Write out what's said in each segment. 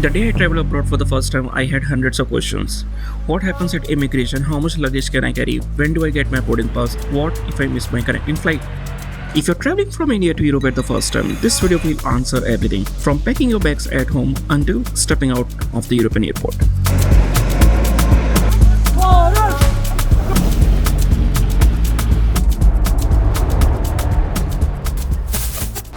The day I traveled abroad for the first time, I had hundreds of questions. What happens at immigration? How much luggage can I carry? When do I get my boarding pass? What if I miss my connecting flight? If you're traveling from India to Europe at the first time, this video will answer everything from packing your bags at home until stepping out of the European airport.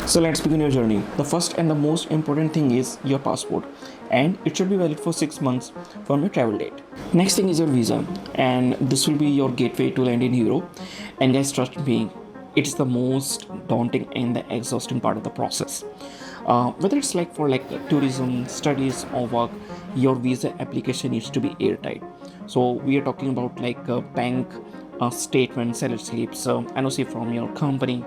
So let's begin your journey. The first and the most important thing is your passport, and it should be valid for 6 months from your travel date. Next thing is your visa, and this will be your gateway to land in Europe. And guys, trust me, it's the most daunting and the exhausting part of the process. Whether it's like for tourism, studies, or work, your visa application needs to be airtight. So we are talking about bank statement, salary slips, NOC from your company,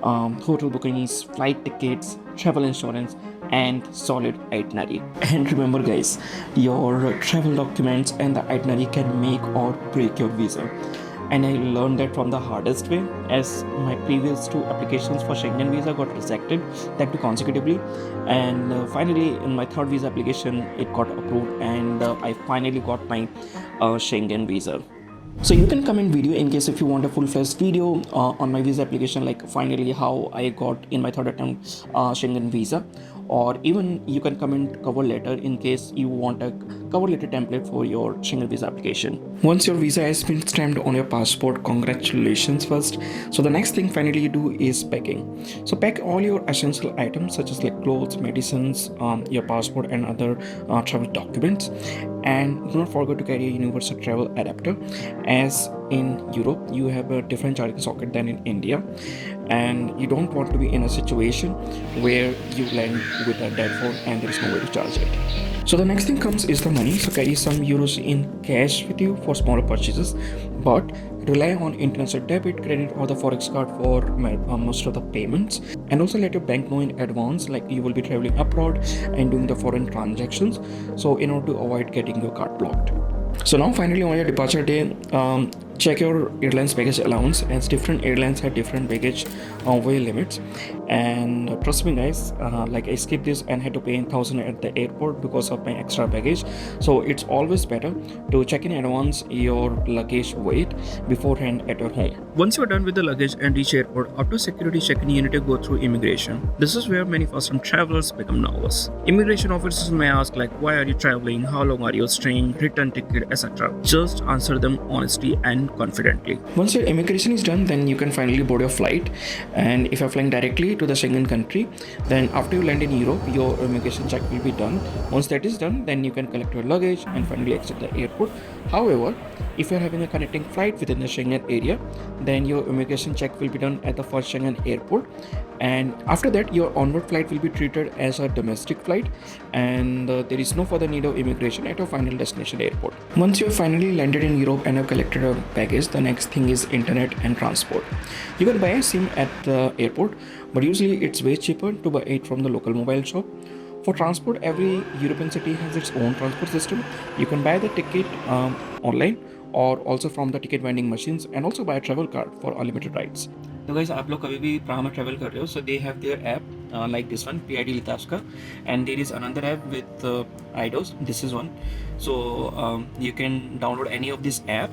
hotel bookings, flight tickets, travel insurance, and solid itinerary. And remember, guys, your travel documents and the itinerary can make or break your visa. And I learned that from the hardest way, as my previous 2 applications for Schengen visa got rejected, that too consecutively. And finally, in my 3rd visa application, it got approved, and I finally got my Schengen visa. So you can comment video in case if you want a full-fledged video on my visa application, like finally how I got in my 3rd attempt Schengen visa, or even you can comment cover letter in case you want a cover letter template for your Schengen visa application. Once your visa has been stamped on your passport, congratulations first. So the next thing finally you do is packing. So pack all your essential items such as like clothes, medicines, your passport and other travel documents. And do not forget to carry a universal travel adapter, as in Europe you have a different charging socket than in India, and you don't want to be in a situation where you land with a dead phone and there is no way to charge it. So the next thing comes is the money. So carry some euros in cash with you for smaller purchases, but rely on international debit, credit, or the forex card for most of the payments. And also let your bank know in advance, like you will be traveling abroad and doing the foreign transactions, so in order to avoid getting your card blocked. So now finally on your departure day, check your airline's baggage allowance, as different airlines have different baggage weight limits. And trust me guys, I skipped this and had to pay 1,000 at the airport because of my extra baggage. So it's always better to check in advance your luggage weight beforehand at your home. Once you're done with the luggage and reach airport, after security check-in you need to go through immigration. This is where many first-time travelers become nervous. Immigration officers may ask why are you traveling, how long are you staying, return ticket, etc. Just answer them honestly and confidently. Once your immigration is done, then you can finally board your flight. And if you're flying directly to the Schengen country, then after you land in Europe, your immigration check will be done. Once that is done, then you can collect your luggage and finally exit the airport. However, if you're having a connecting flight within the Schengen area, then your immigration check will be done at the first Schengen airport, and after that your onward flight will be treated as a domestic flight, and there is no further need of immigration at your final destination airport. Once you have finally landed in Europe and have collected your baggage, the next thing is internet and transport. You can buy a SIM at the airport, but usually it's way cheaper to buy it from the local mobile shop. For transport, every European city has its own transport system. You can buy the ticket online or also from the ticket vending machines, and also buy a travel card for unlimited rides. तो guys, आप लोग कभी भी प्राह में travel कर रहे हो, so they have their app like this one, PID लिखा है उसका, and there is another app with IDOS. This is one. So you can download any of this app,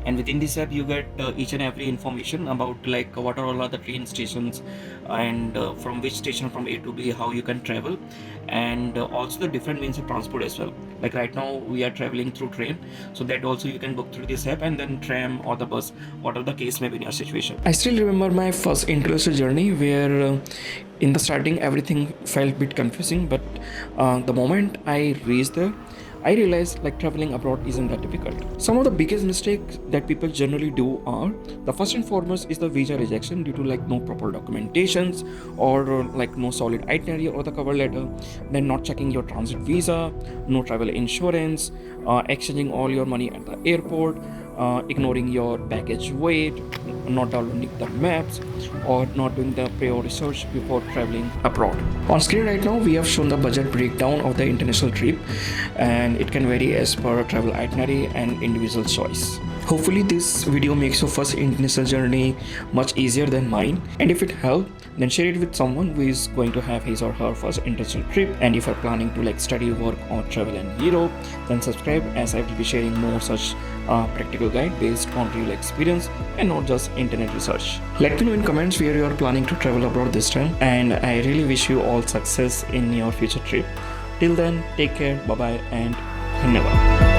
and within this app you get each and every information about what are all the train stations, and from which station from A to B how you can travel, and also the different means of transport as well. Like right now we are traveling through train, so that also you can book through this app, and then tram or the bus, whatever the case may be in your situation. I still remember my first international journey where in the starting everything felt a bit confusing, but the moment I reached there, I realized traveling abroad isn't that difficult. Some of the biggest mistakes that people generally do are, the first and foremost is the visa rejection due to no proper documentations, or no solid itinerary or the cover letter, then not checking your transit visa, no travel insurance, exchanging all your money at the airport, ignoring your baggage weight, not downloading the maps, or not doing the prior research before traveling abroad. On screen right now we have shown the budget breakdown of the international trip, and it can vary as per travel itinerary and individual choice. Hopefully this video makes your first international journey much easier than mine, and if it helped, then share it with someone who is going to have his or her first international trip. And if you're planning to study, work or travel in Europe, then subscribe, as I will be sharing more such practical guide based on real experience and not just internet research. Let me know in comments where you are planning to travel abroad this time, and I really wish you all success in your future trip. Till then, take care, bye bye, and धन्यवाद.